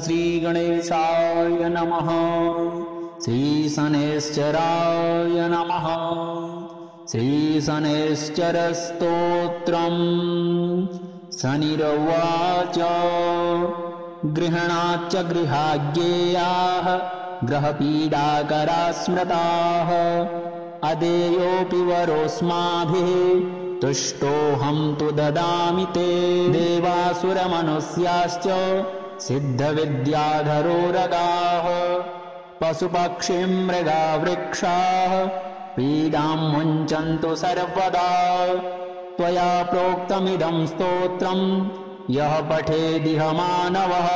श्रीगणेशाय नमः। श्रीशनैश्चराय नमः। श्रीशनैश्चरस्तोत्रम्। शनिरुवाच गृहणाच्च गृहाज्ञेयाः ग्रहपीडाकरा स्मृताः अदेयोऽपि वरोऽस्माभिः तुष्टोऽहं तु ददामि ते देवासुरमनुष्याश्च सिद्धविद्याधरोरगाः पशुपक्षिमृगा वृक्षाः पीडां मुञ्चन्तु सर्वदा त्वया प्रोक्तमिदं स्तोत्रम् यः पठेदिह मानवः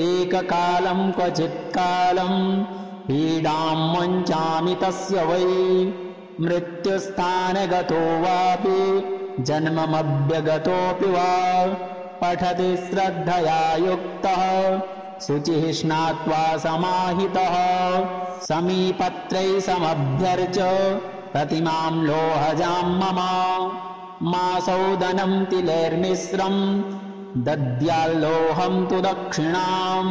एककालं क्वचित्कालं पीडां मुञ्चामि तस्य वै मृत्युस्थानगतो वापि जन्ममभ्यगतोऽपि वा पठति श्रद्धया युक्तः शुचिः स्नात्वा समाहितः समीपत्रैः समभ्यर्च प्रतिमां लोहजां मम मासौदनं तिलैर्मिश्रं दद्याल्लोहं तु दक्षिणां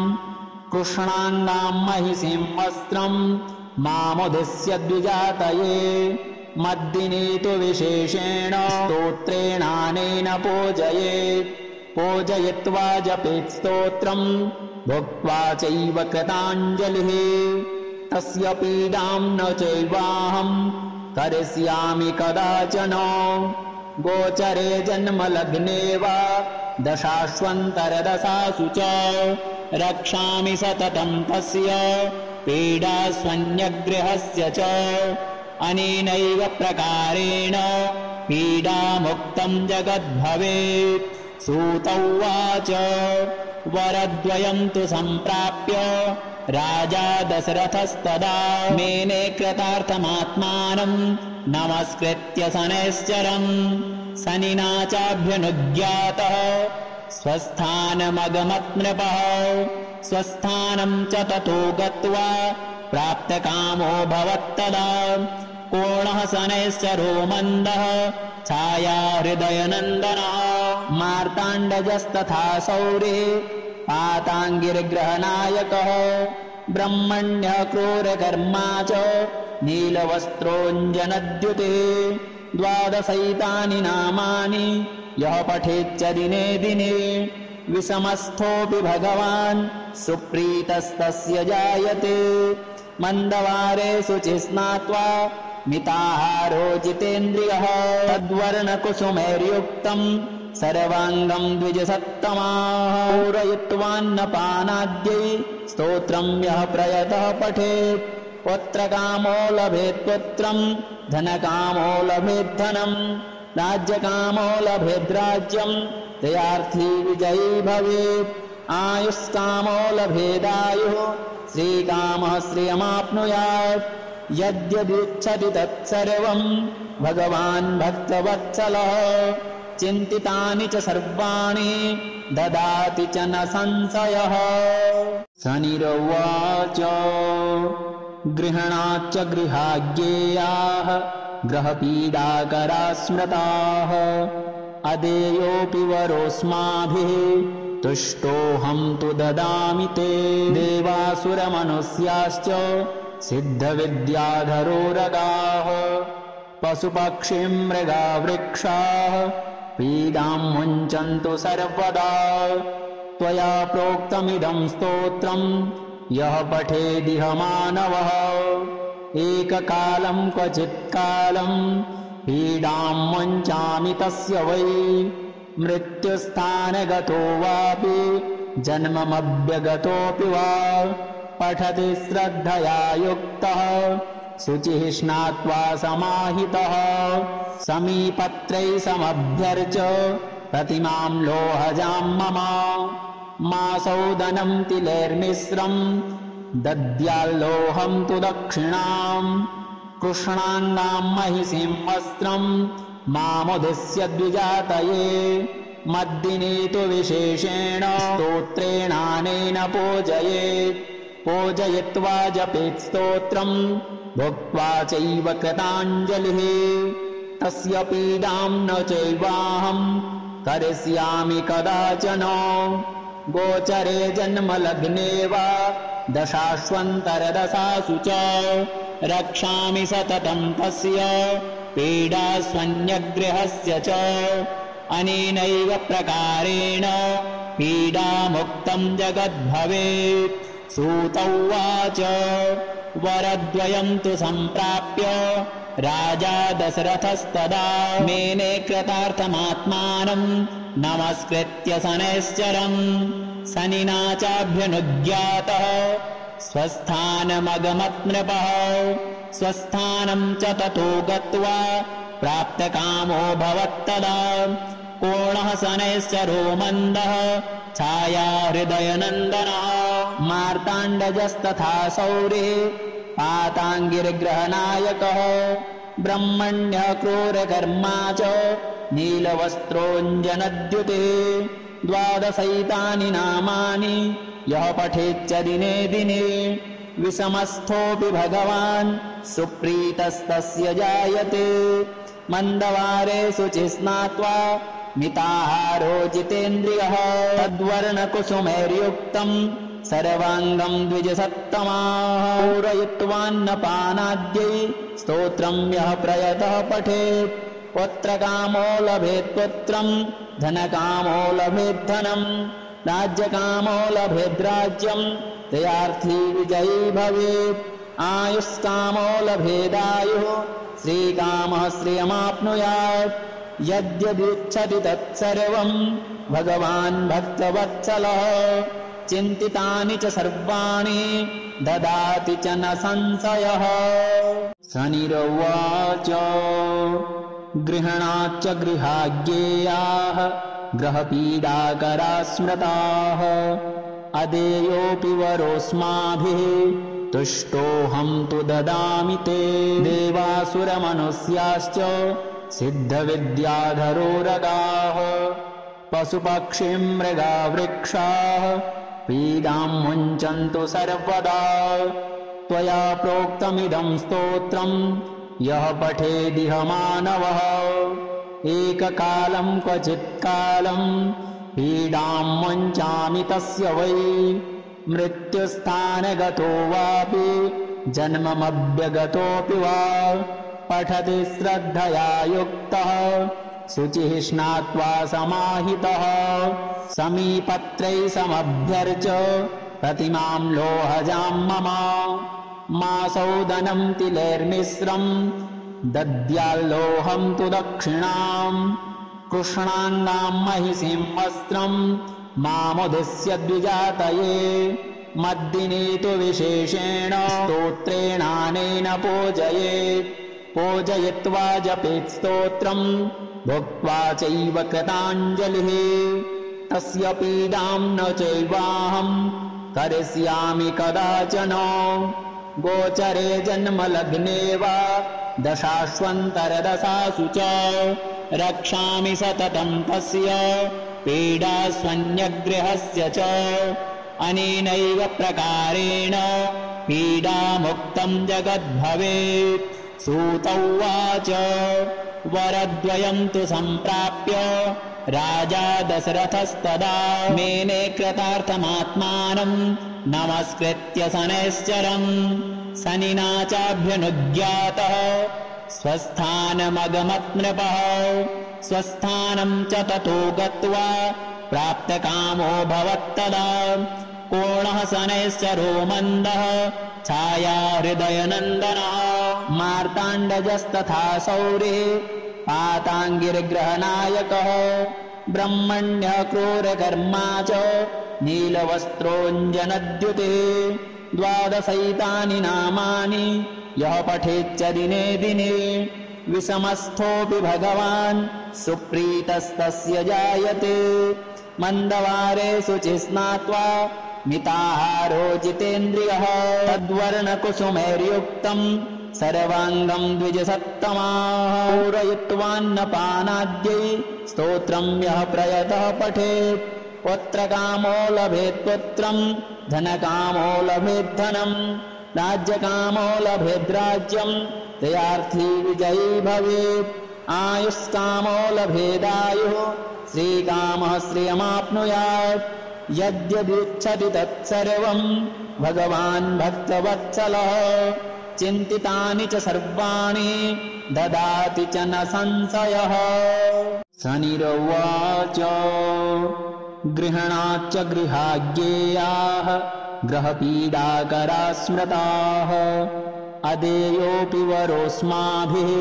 कृष्णाङ्गां महिषीं वस्त्रं मामुद्दिश्य द्विजातये मद्दिने तु विशेषेण स्तोत्रेणानेन पूजयेत् पूजयित्वा जपेत् स्तोत्रं भुक्त्वा चैव कृताञ्जलिः तस्य पीडां न चैवाहं करिष्यामि कदाचन गोचरे जन्मलग्ने वा दशाश्वन्तरदशासु च रक्षामि सततं तस्य पीडास्वन्यगृहस्य च अनेनैव प्रकारेण पीडामुक्तं जगद्भवेत् सूत उवाच वरद्वयं तु सम्प्राप्य राजा दशरथस्तदा मेने कृतार्थमात्मानं नमस्कृत्य शनैश्चरम् शनिना चाभ्यनुज्ञातः स्वस्थानमगमत् नृपः स्वस्थानं च ततो गत्वा प्राप्तकामो भवत्तदा कोणः शनैश्चरो मन्दः छाया हृदयनन्दनः मार्ताण्डजस्तथा शौरिः पाताङ्गिर्ग्रहनायकः ब्रह्मण्यः क्रूरकर्मा च नीलवस्त्रोऽञ्जनद्युते द्वादशैतानि नामानि यः पठेच्च दिने दिने विषमस्थोऽपि भगवान् सुप्रीतस्तस्य जायते मन्दवारे शुचिः स्नात्वा मिताहारो जितेन्द्रियः तद्वर्णकुसुमैर्युक्तं सर्वाङ्गं द्विजसत्तमाः पूरयित्वान्नपानाद्यै स्तोत्रं यः प्रयतः पठेत् पुत्रकामो लभेत् पुत्रं धनकामो लभेत् धनं राज्यकामो लभेत् राज्यं जयार्थी विजयी भवेत् आयुष्कामो लभेदायुः श्रीकामः श्रियमाप्नुयात् यद्यदिच्छति तत्सर्वं भगवान् भक्तवत्सलः चिन्तितानि च सर्वाणि ददाति च न संशयः शनिरुवाच गृहणाच्च गृहाज्ञेयाः ग्रहपीडाकरा स्मृताः अदेयोऽपि वरोऽस्माभिः तुष्टोऽहं तु ददामि ते देवासुरमनुष्याश्च सिद्धविद्याधरोरगाः पशुपक्षिमृगा वृक्षाः पीडां मुञ्चन्तु सर्वदा त्वया प्रोक्तमिदं स्तोत्रम् यः पठेदिह मानवः एककालं क्वचित्कालं पीडां मुञ्चामि तस्य वै मृत्युस्थानगतो वापि जन्ममभ्यगतोऽपि वा पठति श्रद्धया युक्तः शुचिः स्नात्वा समाहितः समीपत्रैः समभ्यर्च प्रतिमां लोहजां मम मासौदनं तिलैर्मिश्रं दद्याल्लोहं तु दक्षिणां कृष्णाङ्गां महिषीं वस्त्रं मामुद्दिश्य द्विजातये मद्दिने तु विशेषेण स्तोत्रेणानेन पूजयेत् पूजयित्वा जपेत् स्तोत्रं भुक्त्वा चैव कृताञ्जलिः तस्य पीडां न चैवाहं करिष्यामि कदाचन गोचरे जन्मलग्ने वा दशाश्वन्तरदशासु च रक्षामि सततं तस्य पीडास्वन्यग्रहस्य च अनेनैव प्रकारेण पीडामुक्तं जगद्भवेत्। सूत उवाच वरद्वयं तु सम्प्राप्य राजा दशरथस्तदा मेने कृतार्थमात्मानं नमस्कृत्य शनैश्चरम् शनिना चाभ्यनुज्ञातः स्वस्थानमगमत् नृपः स्वस्थानं च ततो गत्वा प्राप्तकामो भवत्तदा कोणः शनैश्चरो मन्दः छाया हृदयनन्दनः मार्ताण्डजस्तथा शौरिः पाताङ्गिर्ग्रहनायकः ब्रह्मण्यः क्रूरकर्मा च नीलवस्त्रोऽञ्जनद्युतिः 12 नामानि यः पठेच्च दिने दिने विषमस्थोऽपि भगवान् सुप्रीतस्तस्य जायते मन्दवारे शुचिः स्नात्वा मिताहारो जितेन्द्रियः तद्वर्णकुसुमैर्युक्तम् सर्वाङ्गम् द्विजसत्तमाः पूरयित्वान्नपानाद्यै स्तोत्रम् यः प्रयतः पठेत् पुत्रकामो लभेत् पुत्रम् धनकामो लभेत् धनम् राज्यकामो लभेत् राज्यम् जयार्थी विजयी भवेत् आयुष्कामो लभेदायुः श्रीकामः श्रियमाप्नुयात् यद्यदिच्छति तत्सर्वम् भगवान् भक्तवत्सलः चिन्तितानि च सर्वाणि ददाति च न संशयः। शनिरुवाच गृहणाच्च गृहाज्ञेयाः ग्रहपीडाकरा स्मृताः अदेयोऽपि वरोऽस्माभिः तुष्टोऽहं तु ददामि ते देवासुरमनुष्याश्च सिद्धविद्याधरोरगाः पशुपक्षिमृगा वृक्षाः पीडां मुञ्चन्तु सर्वदा त्वया प्रोक्तमिदं स्तोत्रम् यः पठेदिह मानवः एककालं क्वचित्कालं पीडां मुञ्चामि तस्य वै मृत्युस्थानगतो वापि जन्ममभ्यगतोऽपि वा पठति श्रद्धया युक्तः शुचिः स्नात्वा समाहितः समीपत्रैः समभ्यर्च प्रतिमां लोहजां मम मासौदनं तिलैर्मिश्रं दद्याल्लोहं तु दक्षिणां कृष्णाङ्गां महिषीं वस्त्रं मामुद्दिश्य द्विजातये मद्दिने तु विशेषेण स्तोत्रेणानेन पूजयेत् पूजयित्वा जपेत् स्तोत्रम् भुक्त्वा चैव कृताञ्जलिः तस्य पीडां न चैवाहं करिष्यामि कदाचन गोचरे जन्मलग्ने वा दशाश्वन्तरदशासु च रक्षामि सततं तस्य पीडास्वन्यग्रहस्य च अनेनैव प्रकारेण पीडामुक्तं जगद्भवेत्। सूत उवाच वरद्वयं तु सम्प्राप्य राजा दशरथस्तदा मेने कृतार्थमात्मानं नमस्कृत्य शनैश्चरम् शनिना चाभ्यनुज्ञातः स्वस्थानमगमत् नृपः स्वस्थानं च ततो गत्वा प्राप्तकामो भवत्तदा कोणः शनैश्चरो मन्दः छाया हृदयनन्दनः मार्ताण्डजस्तथा शौरिः पाताङ्गिर्ग्रहनायकः ब्रह्मण्यः क्रूरकर्मा च नीलवस्त्रोऽञ्जनद्युतिः 12 नामानि यः पठेच्च दिने दिने विषमस्थोऽपि भगवान् सुप्रीतस्तस्य जायते मन्दवारे शुचिः स्नात्वा मिताहारो जितेन्द्रियः तद्वर्णकुसुमैर्युक्तम् सर्वाङ्गम् द्विजसत्तमाः पूरयित्वान्नपानाद्यै स्तोत्रम् यः प्रयतः पठेत् पुत्रकामो लभेत् पुत्रम् धनकामो लभेत् धनम् राज्यकामो लभेत् राज्यम् जयार्थी विजयी भवेत् आयुष्कामो लभेदायुः श्रीकामः श्रियमाप्नुयात् यद्यदिच्छति तत्सर्वं भगवान् भक्तवत्सलः चिन्तितानि च सर्वाणि ददाति च न संशयः। शनिरुवाच गृहणाच्च गृहाज्ञेयाः ग्रहपीडाकरा स्मृताः अदेयोऽपि वरोऽस्माभिः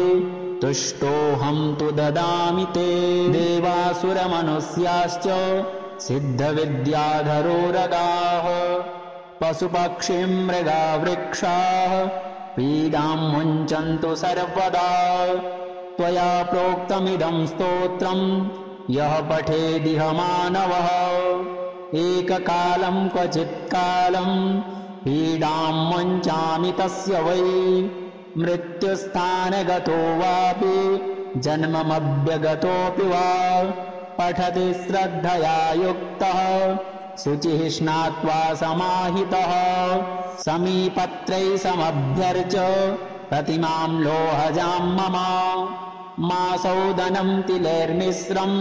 तुष्टोऽहं तु ददामि ते। देवासुरमनुष्याश्च सिद्धविद्याधरोरगाः पशुपक्षिमृगा वृक्षाः पीडां मुञ्चन्तु सर्वदा। त्वया प्रोक्तमिदं स्तोत्रं यः पठेदिह मानवः एककालं क्वचित्कालं पीडां मुञ्चामि तस्य वै। मृत्युस्थानगतो वापि जन्ममव्यगतोऽपि वा पठति श्रद्धया युक्तः शुचिः स्नात्वा समाहितः समीपत्रैः समभ्यर्च प्रतिमां लोहजां मम मासौदनं तिलैर्मिश्रं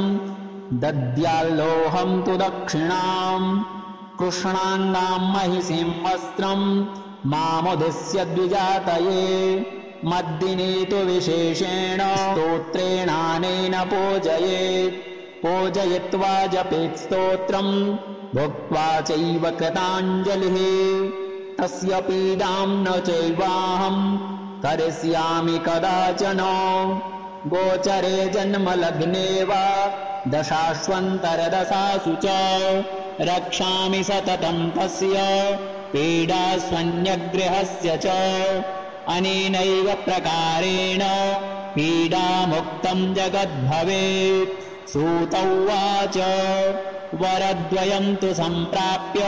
दद्याल्लोहं तु दक्षिणां कृष्णाङ्गां महिषीं वस्त्रं मामुद्दिश्य द्विजातये मद्दिने तु विशेषेण स्तोत्रेणानेन पूजयेत् पूजयित्वा जपेत् स्तोत्रं भुक्त्वा चैव कृताञ्जलिः तस्य पीडां न चैवाहं करिष्यामि कदाचन गोचरे जन्मलग्ने वा दशाश्वन्तरदशासु च रक्षामि सततं तस्य पीडास्वन्यगृहस्य च अनेनैव प्रकारेण पीडामुक्तं जगद्भवेत्। सूत उवाच वरद्वयं तु सम्प्राप्य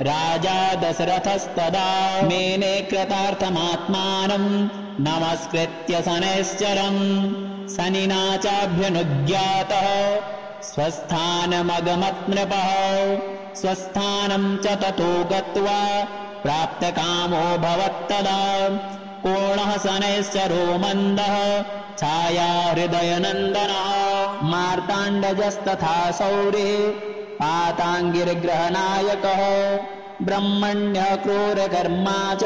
राजा दशरथस्तदा मेने कृतार्थमात्मानं नमस्कृत्य शनैश्चरम् शनिना चाभ्यनुज्ञातः स्वस्थानमगमत् नृपः स्वस्थानं च ततो गत्वा प्राप्तकामो भवत्तदा कोणः शनैश्चरो मन्दः छाया हृदयनन्दनः मार्ताण्डजस्तथा शौरिः पाताङ्गिर्ग्रहनायकः ब्रह्मण्यः क्रूरकर्मा च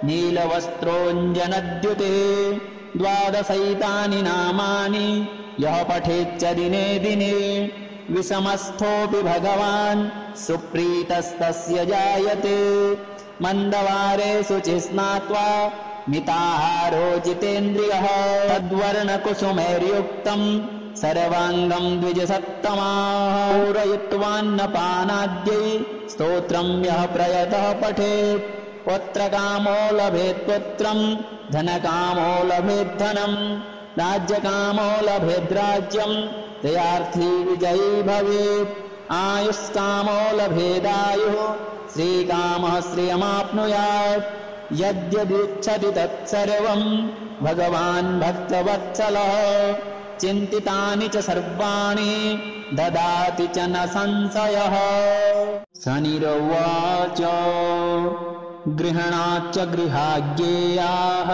नीलवस्त्रोऽञ्जनद्युतिः द्वादशैतानि नामानि यः पठेच्च दिने दिने विषमस्थोऽपि भगवान् सुप्रीतस्तस्य जायते मन्दवारे शुचिः स्नात्वा मिताहारो जितेन्द्रियः तद्वर्णकुसुमैर्युक्तं सर्वाङ्गं द्विजसत्तमाः पूरयित्वान्नपानाद्यै स्तोत्रं यः प्रयतः पठेत् पुत्रकामो लभेत् पुत्रं धनकामो लभेत् धनं राज्यकामो लभेत् राज्यं जयार्थी विजयी भवेत् आयुष्कामो लभेदायुः श्रीकामः श्रियमाप्नुयात् यद्यदिच्छति तत्सर्वं भगवान् भक्तवत्सलः चिन्तितानि च सर्वाणि ददाति च न संशयः। शनिरुवाच गृहणाच्च गृहाज्ञेयाः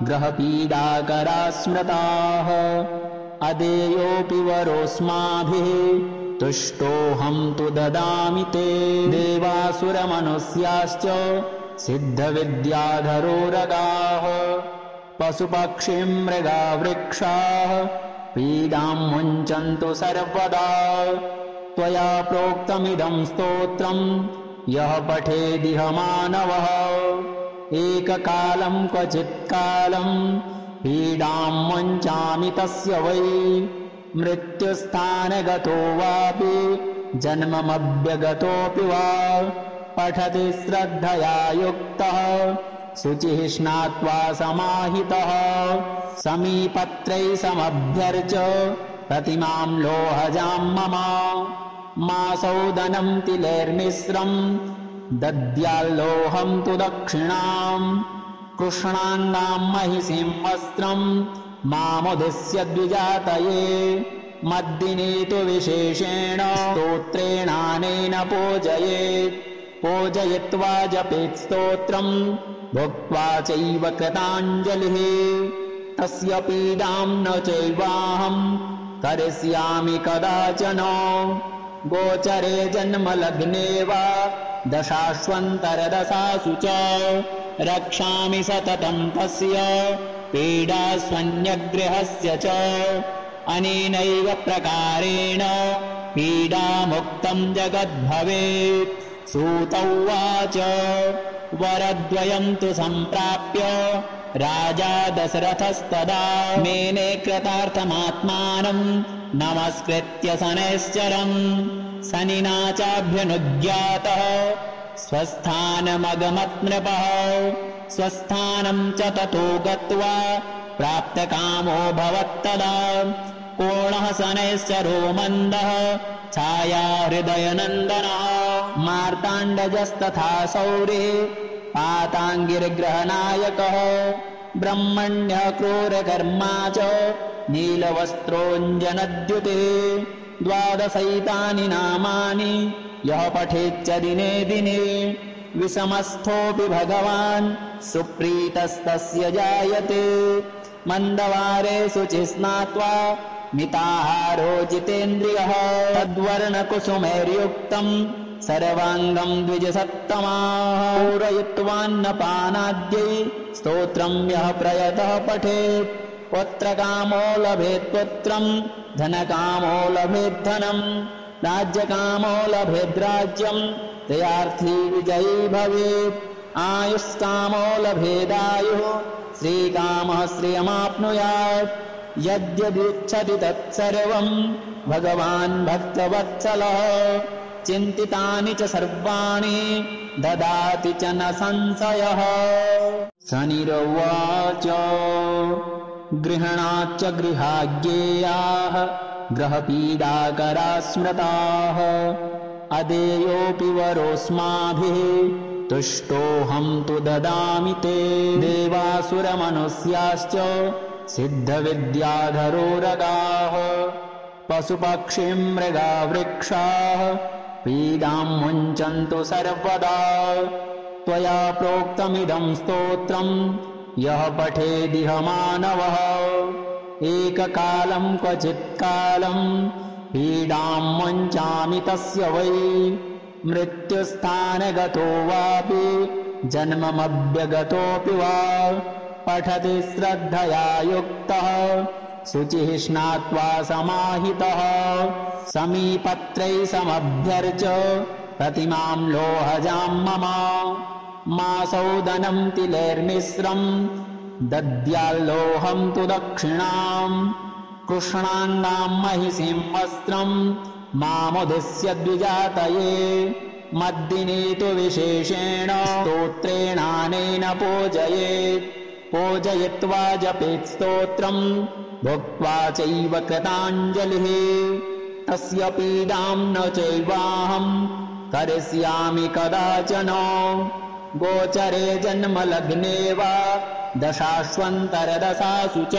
ग्रहपीडाकरा स्मृताः अदेयोऽपि वरोऽस्माभिः तुष्टोऽहं तु ददामि ते। देवासुरमनुष्याश्च सिद्धविद्याधरोरगाः पशुपक्षिमृगा वृक्षाः पीडां मुञ्चन्तु सर्वदा। त्वया प्रोक्तमिदं स्तोत्रं यः पठेदिह मानवः एककालं क्वचित्कालं पीडां मुञ्चामि तस्य वै। मृत्युस्थानगतो वापि जन्ममव्यगतोऽपि वा पठति श्रद्धया युक्तः शुचिः स्नात्वा समाहितः समीपत्रैः समभ्यर्च प्रतिमां लोहजां मम मासौदनं तिलैर्मिश्रं दद्याल्लोहं तु दक्षिणां कृष्णाङ्गां महिषीं वस्त्रं मामुद्दिश्य द्विजातये मद्दिने तु विशेषेण स्तोत्रेणानेन पूजयेत् पूजयित्वा जपेत् स्तोत्रं भुक्त्वा चैव कृताञ्जलिः तस्य पीडां न चैवाहं करिष्यामि कदाचन गोचरे जन्मलग्ने वा दशाश्वन्तरदशासु च रक्षामि सततं तस्य पीडास्वन्यग्रहस्य च अनेनैव प्रकारेण पीडामुक्तं जगद्भवेत्। सूत उवाच वरद्वयं तु सम्प्राप्य राजा दशरथस्तदा मेने कृतार्थमात्मानं नमस्कृत्य शनैश्चरम् शनिना चाभ्यनुज्ञातः स्वस्थानमगमत् नृपः स्वस्थानं च ततो गत्वा प्राप्तकामो भवत्तदा कोणः शनैश्चरो मन्दः छाया हृदयनन्दनः मार्ताण्डजस्तथा शौरिः पाताङ्गिर्ग्रहनायकः ब्रह्मण्यः क्रूरकर्मा च नीलवस्त्रोऽञ्जनद्युतिः द्वादशैतानि नामानि यः पठेच्च दिने दिने विषमस्थोऽपि भगवान् सुप्रीतस्तस्य जायते मन्दवारे शुचिः स्नात्वा मिताहारो जितेन्द्रियः तद्वर्णकुसुमैर्युक्तम् सर्वाङ्गम् द्विजसत्तमाः पूरयित्वान्नपानाद्यै स्तोत्रम् यः प्रयतः पठेत् पुत्रकामो लभेत् पुत्रम् धनकामो लभेत् धनम् राज्यकामो लभेद्राज्यम् जयार्थी विजयी भवेत् आयुष्कामो लभेदायुः श्रीकामः श्रियमाप्नुयात् यद्यदिच्छति तत्सर्वम् भगवान् भक्तवत्सलः चिन्तितानि च सर्वाणि ददाति च न संशयः। शनिरुवाच गृहणाच्च गृहाज्ञेयाः ग्रहपीडाकरा स्मृताः अदेयोऽपि वरोऽस्माभिः तुष्टोऽहं तु ददामि ते देवासुरमनुष्याश्च सिद्धविद्याधरोरगाः पशुपक्षिमृगा वृक्षाः पीडां मुञ्चन्तु सर्वदा त्वया प्रोक्तमिदं स्तोत्रम् यः पठेदिह मानवः एककालं क्वचित्कालं पीडां मुञ्चामि तस्य वै मृत्युस्थानगतो वापि जन्ममभ्यगतोऽपि वा पठति श्रद्धया युक्तः शुचिः स्नात्वा समाहितः समीपत्रैः समभ्यर्च प्रतिमां लोहजां मम मासौदनं तिलैर्मिश्रम् दद्याल्लोहं तु दक्षिणाम् कृष्णाङ्गां महिषीं वस्त्रम् मामुद्दिश्य द्विजातये मद्दिने तु विशेषेण स्तोत्रेणानेन पूजयेत् पूजयित्वा जपेत् स्तोत्रम् भुक्त्वा चैव कृताञ्जलिः तस्य पीडां न चैवाहम् करिष्यामि कदाचन गोचरे जन्मलग्ने वा दशाश्वन्तरदशासु च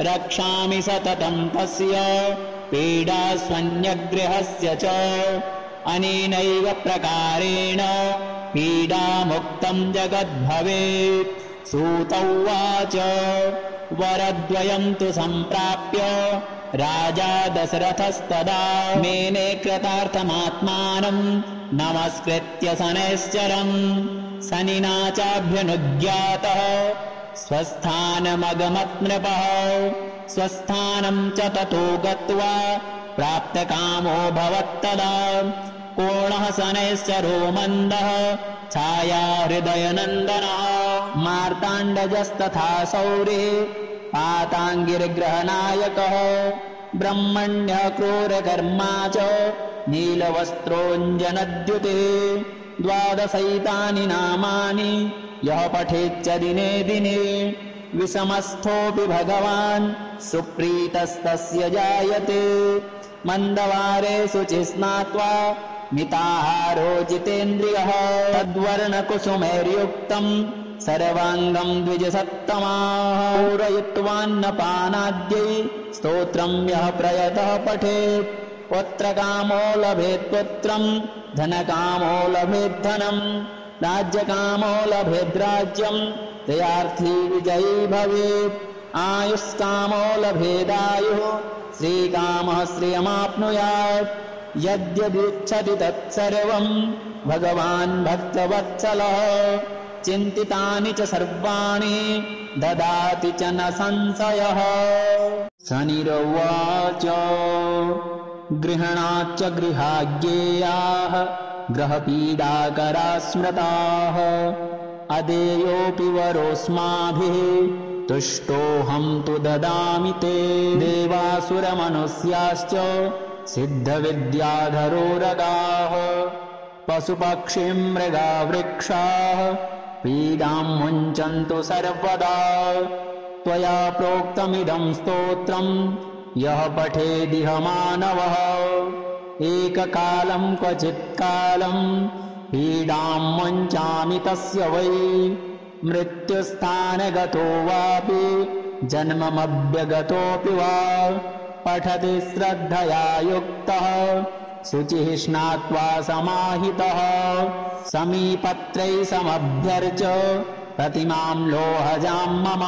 रक्षामि सततं तस्य पीडास्वन्यग्रहस्य च अनेनैव प्रकारेण पीडामुक्तं जगद्भवेत्। सूत उवाच वरद्वयं तु सम्प्राप्य राजा दशरथस्तदा मेने कृतार्थमात्मानं नमस्कृत्य शनैश्चरम् शनिना चाभ्यनुज्ञातः स्वस्थानमगमत् नृपः स्वस्थानं च ततो गत्वा प्राप्तकामो भवत्तदा कोणः शनैश्चरो मन्दः छाया हृदयनन्दनः मार्ताण्डजस्तथा शौरिः पाताङ्गिर्ग्रहनायकः ब्रह्मण्यः क्रूरकर्मा च नीलवस्त्रोऽञ्जनद्युतिः द्वादशैतानि नामानि यः पठेच्च दिने दिने विषमस्थोऽपि भगवान् सुप्रीतस्तस्य जायते मन्दवारे शुचिः स्नात्वा मिताहारो जितेन्द्रियः तद्वर्णकुसुमैर्युक्तम् सर्वाङ्गम् द्विजसत्तमाः पूरयित्वान्नपानाद्यै स्तोत्रम् यः प्रयतः पठेत् पुत्रकामो लभेत् पुत्रम् धनकामो लभेत् धनम् राज्यकामो लभेद्राज्यम् जयार्थी विजयी भवेत् आयुष्कामो लभेदायुः श्रीकामः श्रियमाप्नुयात् यद्यदिच्छति तत्सर्वं भगवान् भक्तवत्सलः चिन्तितानि च सर्वाणि ददाति च न संशयः। शनिरुवाच गृहणाच्च गृहाज्ञेयाः ग्रहपीडाकरा स्मृताः अदेयोऽपि वरोऽस्माभिः तुष्टोऽहं तु ददामि ते। देवासुरमनुष्याश्च सिद्धविद्याधरोरगाः पशुपक्षिमृगा वृक्षाः पीडां मुञ्चन्तु सर्वदा। त्वया प्रोक्तमिदं स्तोत्रं यः पठेदिह मानवः एककालं क्वचित्कालं पीडां मुञ्चामि तस्य वै। मृत्युस्थानगतो वापि जन्ममभ्यगतोऽपि वा पठति श्रद्धया युक्तः शुचिः स्नात्वा समाहितः समीपत्रैः समभ्यर्च प्रतिमां लोहजां मम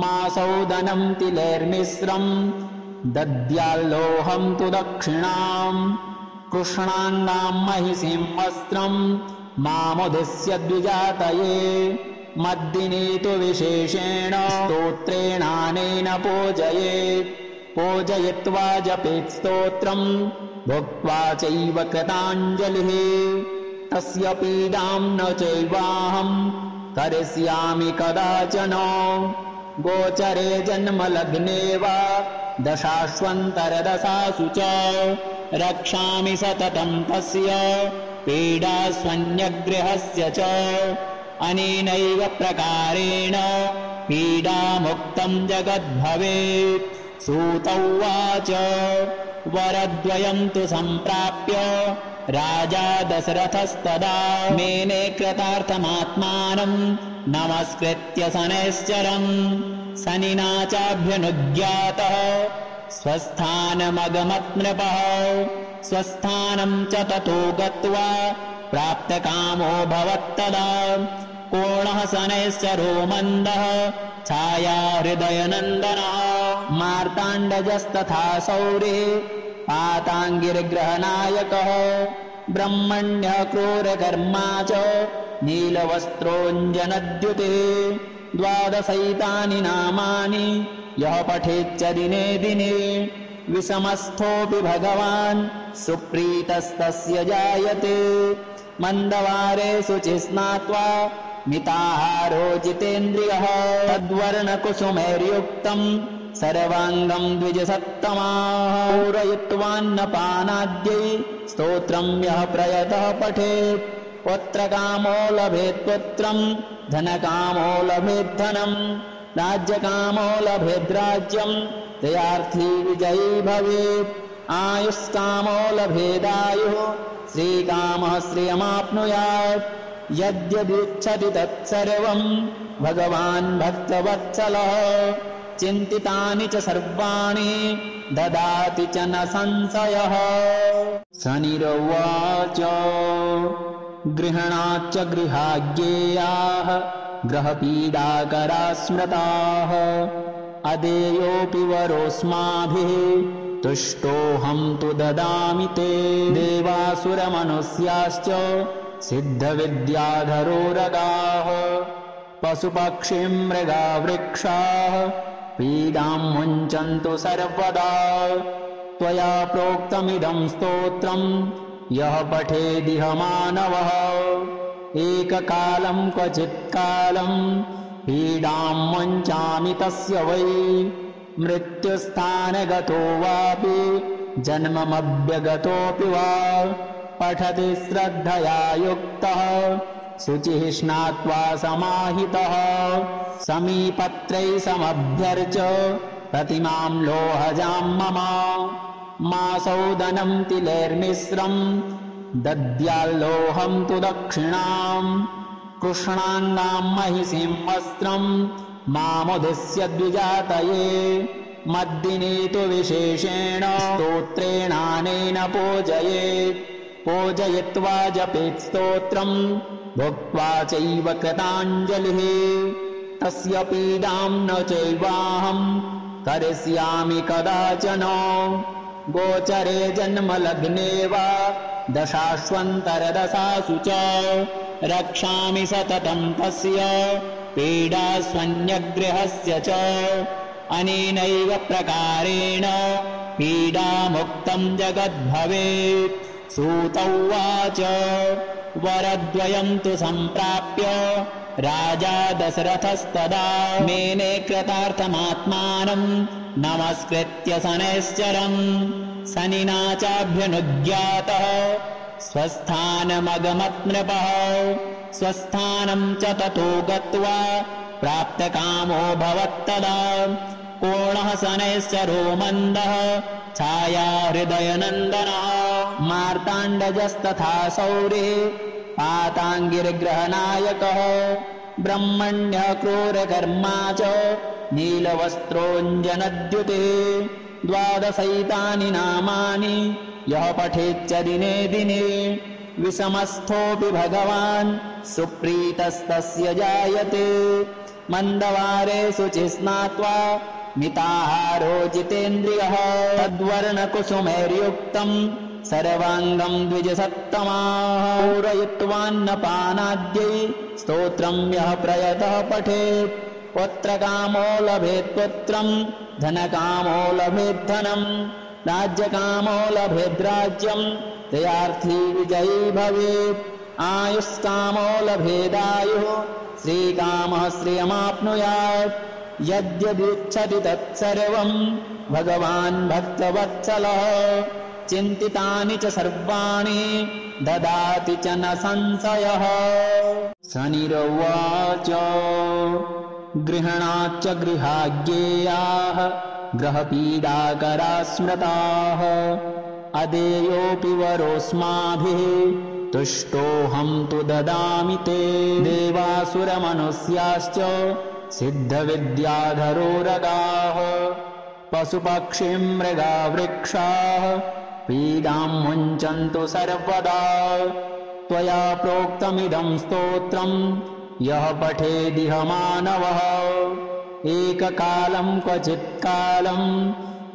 मासौदनं तिलैर्मिश्रं दद्याल्लोहं तु दक्षिणां कृष्णाङ्गां महिषीं वस्त्रं मामुद्दिश्य द्विजातये मद्दिने तु विशेषेण स्तोत्रेणानेन पूजयेत् पूजयित्वा जपेत् स्तोत्रं भुक्त्वा चैव कृताञ्जलिः तस्य पीडां न चैवाहं करिष्यामि कदाचन गोचरे जन्मलग्ने वा दशाश्वन्तरदशासु च रक्षामि सततं तस्य पीडास्वन्यगृहस्य च अनेनैव प्रकारेण पीडामुक्तं जगद्भवेत्। सूत उवाच वरद्वयं तु सम्प्राप्य राजा दशरथस्तदा मेने कृतार्थमात्मानं नमस्कृत्य शनैश्चरम् शनिना चाभ्यनुज्ञातः स्वस्थानमगमत् नृपः स्वस्थानं च ततो गत्वा प्राप्तकामो भवत्तदा कोणः शनैश्चरो मन्दः छाया हृदयनन्दनः मार्ताण्डजस्तथा शौरिः पाताङ्गिर्ग्रहनायकः ब्रह्मण्यः क्रूरकर्मा च नीलवस्त्रोऽञ्जनद्युतिः द्वादशैतानि नामानि यः पठेच्च दिने दिने विषमस्थोऽपि भगवान् सुप्रीतस्तस्य जायते मन्दवारे शुचिः स्नात्वा मिताहारो जितेन्द्रियः तद्वर्णकुसुमैर्युक्तं सर्वाङ्गं द्विजसत्तमाः पूरयित्वान्नपानाद्यै स्तोत्रं यः प्रयतः पठेत् पुत्रकामो लभेत् पुत्रं धनकामो लभेत् धनं राज्यकामो लभेत् राज्यं जयार्थी विजयी भवेत् आयुष्कामो लभेदायुः श्रीकामः श्रियमाप्नुयात् यद्यदिच्छति तत्सर्वं भगवान् भक्तवत्सलः चिन्तितानि च सर्वाणि ददाति च न संशयः। शनिरुवाच गृहणाच्च गृहाज्ञेयाः ग्रहपीडाकरा स्मृताः अदेयोऽपि वरोऽस्माभिः तुष्टोऽहं तु ददामि ते। देवासुरमनुष्याश्च सिद्धविद्याधरोरगाः पशुपक्षिमृगा वृक्षाः पीडां मुञ्चन्तु सर्वदा। त्वया प्रोक्तमिदं स्तोत्रं यः पठेदिह मानवः एककालं क्वचित्कालं पीडां मुञ्चामि तस्य वै। मृत्युस्थानगतो वापि जन्ममभ्यगतोऽपि वा पठति श्रद्धया युक्तः शुचिः स्नात्वा समाहितः समीपत्रैः समभ्यर्च प्रतिमां लोहजां मम मासौदनं तिलैर्मिश्रं दद्याल्लोहं तु दक्षिणां कृष्णाङ्गां महिषीं वस्त्रं मामुद्दिश्य द्विजातये मद्दिने तु विशेषेण स्तोत्रेणानेन पूजयेत् पूजयित्वा जपेत् स्तोत्रं भुक्त्वा चैव कृताञ्जलिः तस्य पीडां न चैवाहं करिष्यामि कदाचन गोचरे जन्मलग्ने वा दशाश्वन्तरदशासु च रक्षामि सततं तस्य पीडास्वन्यग्रहस्य च अनेनैव प्रकारेण पीडामुक्तं जगद्भवेत्। सूत उवाच वरद्वयं तु सम्प्राप्य राजा दशरथस्तदा मेने कृतार्थमात्मानं नमस्कृत्य शनैश्चरम् शनिना चाभ्यनुज्ञातः स्वस्थानमगमत् नृपः स्वस्थानं च ततो गत्वा प्राप्तकामो भवत्तदा कोणः शनैश्चरो मन्दः छाया हृदयनन्दनः मार्ताण्डजस्तथा शौरिः पाताङ्गिर्ग्रहनायकः ब्रह्मण्यः क्रूरकर्मा च नीलवस्त्रोऽञ्जनद्युतिः द्वादशैतानि नामानि यः पठेच्च दिने दिने विषमस्थोऽपि भगवान् सुप्रीतस्तस्य जायते मन्दवारे शुचिः स्नात्वा मिताहारो जितेन्द्रियः तद्वर्णकुसुमैर्युक्तम् सर्वाङ्गम् द्विजसत्तमाः पूरयित्वान्नपानाद्यै स्तोत्रम् यः प्रयतः पठेत् पुत्रकामो लभेत् पुत्रम् धनकामो लभेत् धनम् राज्यकामो लभेत् राज्यम् जयार्थी विजयी भवेत् आयुष्कामो लभेदायुः श्रीकामः श्रियमाप्नुयात् यद्यदिच्छति तत्सर्वम् भगवान् भक्तवत्सलः चिन्तितानि च सर्वाणि ददाति च न संशयः। शनिरुवाच गृहणाच्च गृहाज्ञेयाः ग्रहपीडाकरा स्मृताः अदेयोऽपि वरोऽस्माभिः तुष्टोऽहं तु ददामि ते देवासुरमनुष्याश्च सिद्धविद्याधरोरगाः पशुपक्षिमृगा वृक्षाः पीडां मुञ्चन्तु सर्वदा त्वया प्रोक्तमिदं स्तोत्रम् यः पठेदिह मानवः एककालं क्वचित्कालं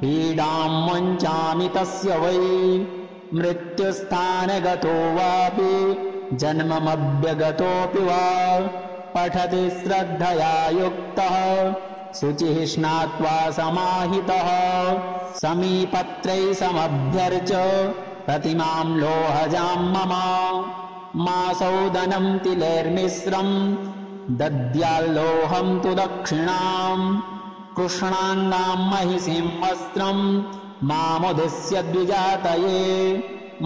पीडां मुञ्चामि तस्य वै मृत्युस्थानगतो वापि जन्ममभ्यगतोऽपि वा पठति श्रद्धया युक्तः शुचिः स्नात्वा समाहितः समीपत्रैः समभ्यर्च प्रतिमां लोहजां मम मासौदनं तिलैर्मिश्रम् दद्याल्लोहं तु दक्षिणाम् कृष्णाङ्गां महिषीं वस्त्रम् मामुद्दिश्य द्विजातये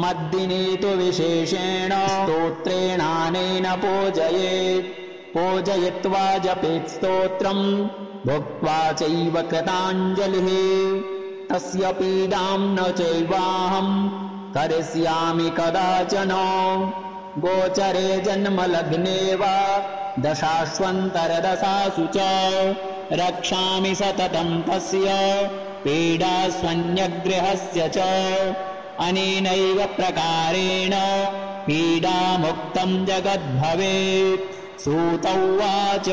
मद्दिने तु विशेषेण स्तोत्रेणानेन पूजयेत् पूजयित्वा जपेत् स्तोत्रम् भुक्त्वा चैव कृताञ्जलिः तस्य पीडां न चैवाहम् करिष्यामि कदाचन गोचरे जन्मलग्ने वा दशाश्वन्तरदशासु च रक्षामि सततं तस्य पीडास्वन्यग्रहस्य च अनेनैव प्रकारेण पीडामुक्तं जगद्भवेत्। सूत उवाच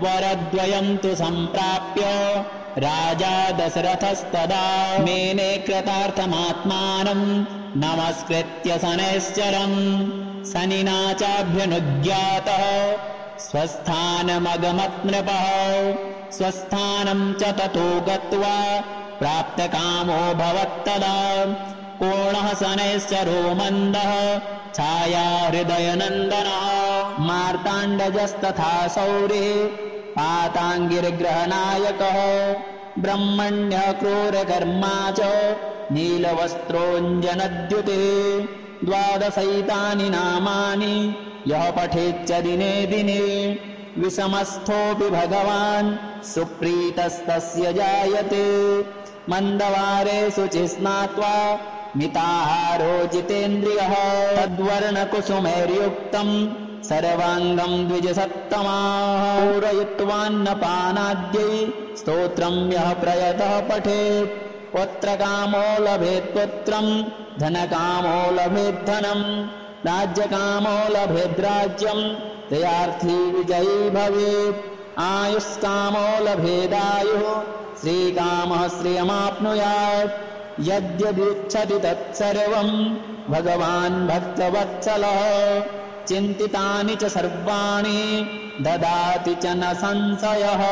वरद्वयं तु सम्प्राप्य राजा दशरथस्तदा मेने कृतार्थमात्मानं नमस्कृत्य शनैश्चरम् शनिना चाभ्यनुज्ञातः स्वस्थानमगमत् नृपः स्वस्थानं च ततो गत्वा प्राप्तकामो भवत्तदा कोणः शनैश्चरो मन्दः छाया हृदयनन्दनः मार्ताण्डजस्तथा शौरिः पाताङ्गिर्ग्रहनायकः ब्रह्मण्यः क्रूरकर्मा च नीलवस्त्रोऽञ्जनद्युतिः द्वादशैतानि नामानि यः पठेच्च दिने दिने विषमस्थोऽपि भगवान् सुप्रीतस्तस्य जायते मन्दवारे शुचिः स्नात्वा मिताहारो जितेन्द्रियः तद्वर्णकुसुमैर्युक्तम् सर्वाङ्गम् द्विजसत्तमाः पूरयित्वान्नपानाद्यै स्तोत्रम् यः प्रयतः पठेत् पुत्रकामो लभेत् पुत्रम् धनकामो लभेत् धनम् राज्यकामो लभेत् राज्यम् जयार्थी विजयी भवेत् आयुष्कामो लभेदायुः श्रीकामः श्रियमाप्नुयात् यद्यदिच्छति तत्सर्वं भगवान् भक्तवत्सलः चिन्तितानि च सर्वाणि ददाति च न संशयः।